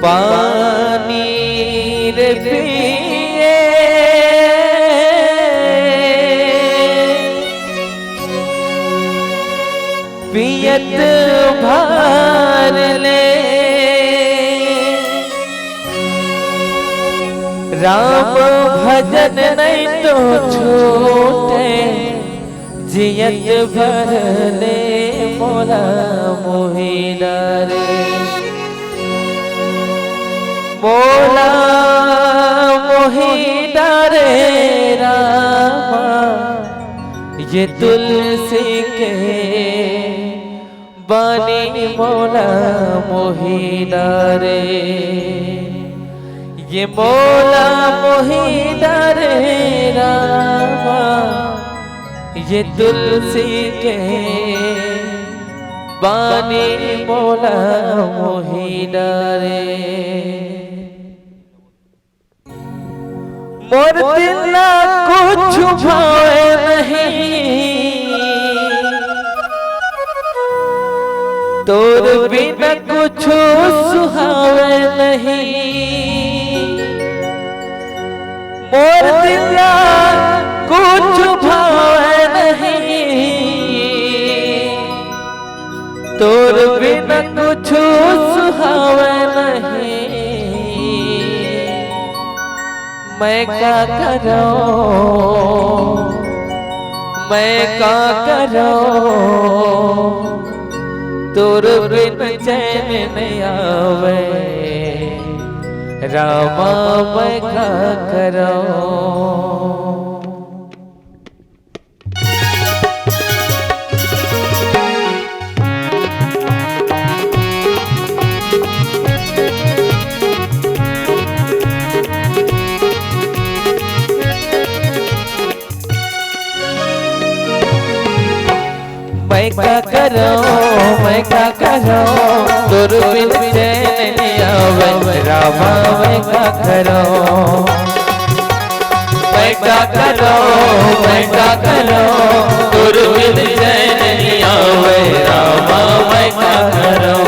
पानी रे पिए पियत भर ले राम भजन नहीं तो छूटे जियत भर ले मोला मोहिना रे मोला मोहिना रे रामा ये तुलसी के बानी मोला मोहिना रे ये मोला मोहिना रे रामा ये तुलसी के बानी मोला मोहिना रे मोर दिल कुछ भावे नहीं तोर बिना कुछ सुहावे नहीं मोर दिल कुछ भावे नहीं तोर बिना कुछ सुहावे नहीं मैं क्या करूं मैं क्या करूं तोर बिन चैन नहीं आवे रामा मैं क्या करूं मैं क्या करूं तोर बिन चैन नहीं आवे रामा मैं क्या करूं मैं क्या करूं तोर बिन चैन नहीं आवे रामा मैं क्या करूं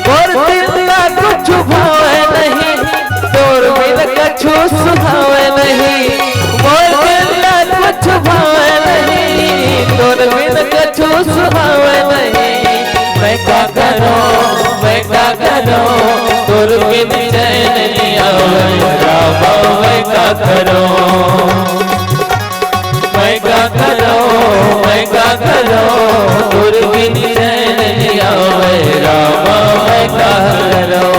मोर दिल कुछ भावे नहीं तोर बिन कुछ सुहावे नहीं मोर दिल कुछ भावे नहीं तोर बिन कुछ सुहावे नहीं मैं क्या करूं तोर बिन चैन नहीं आवे रामा मैं क्या करूं तोर बिन चैन नहीं आवे रामा मैं क्या करूं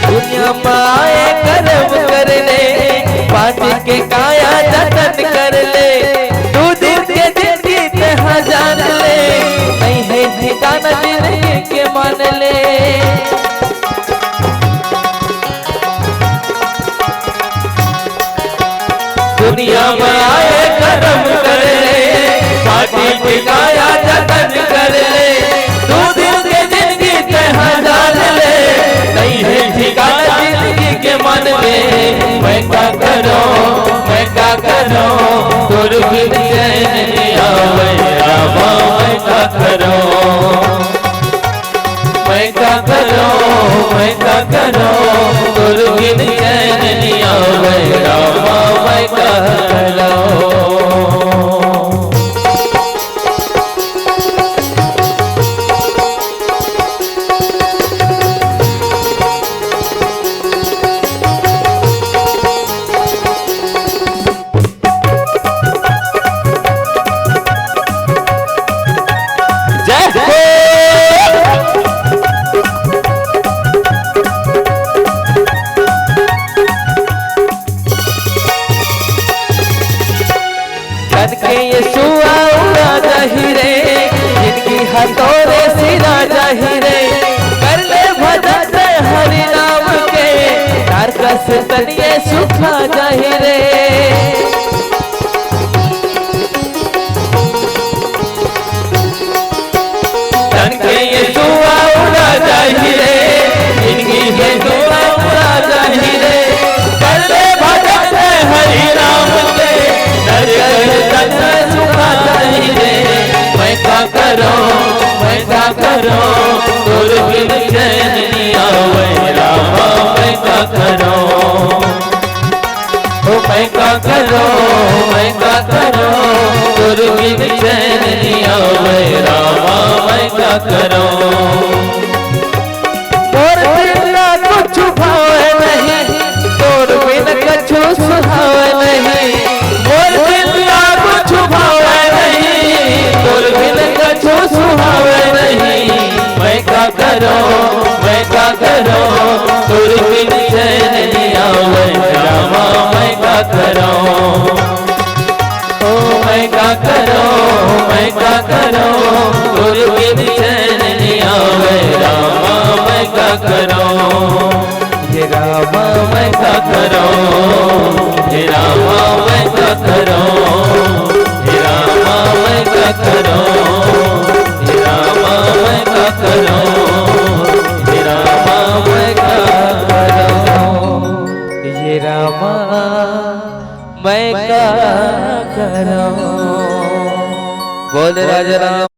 दुनिया माए कर्म कर ले पानी के काया जतन कर ले तू दिन के जिंदगी तहाँ जान ले नहीं है ठिकाना जिंदगी के मान ले दुनिया माए कर्म कर ले पानी के काया जतन कर ले तू दिन के जिंदगी तहाँ जान ले नहीं है ठिकाना जिंदगी के मन में मैं क्या करूं तोर बिन चैन नहीं आवे रामा मैं क्या करूं तोर बिन चैन नहीं आवे रामा मैं क्या करूं हथौरे सिरा जाही रे कर ले रस तनिए सुखा जाहि रे तन के ये सुआ उड़ा जाहि रे जिंदगी के सुआ उड़ा जाहि रे कर ले भजन हरि राम के डर तन सुखा जाहि रे मैं क्या करो तोर बिन चैन नहीं आवे रामा मैं क्या करो मैं क्या करो तोर बिन चैन नहीं आवे रामा मैं क्या करो तोर बिन कुछ भावे नहीं तोर बिन कछु सुहावे नहीं तोर बिन कुछ भावे नहीं तोर बिन कछु सुहावे नहीं मैं क्या करो तोर बिन चैन नहीं आवे रामा मैं क्या करो मैं क्या करो तोर बिन चैन नहीं आवे रामा मैं क्या करो ये रामा मैं क्या करो ये रामा मैं क्या करो ये रामा मैं क्या करो ये रामा मैं क्या करो ये रामा मैं क्या करो ये रामा मैं क्या करो बोल राजा राम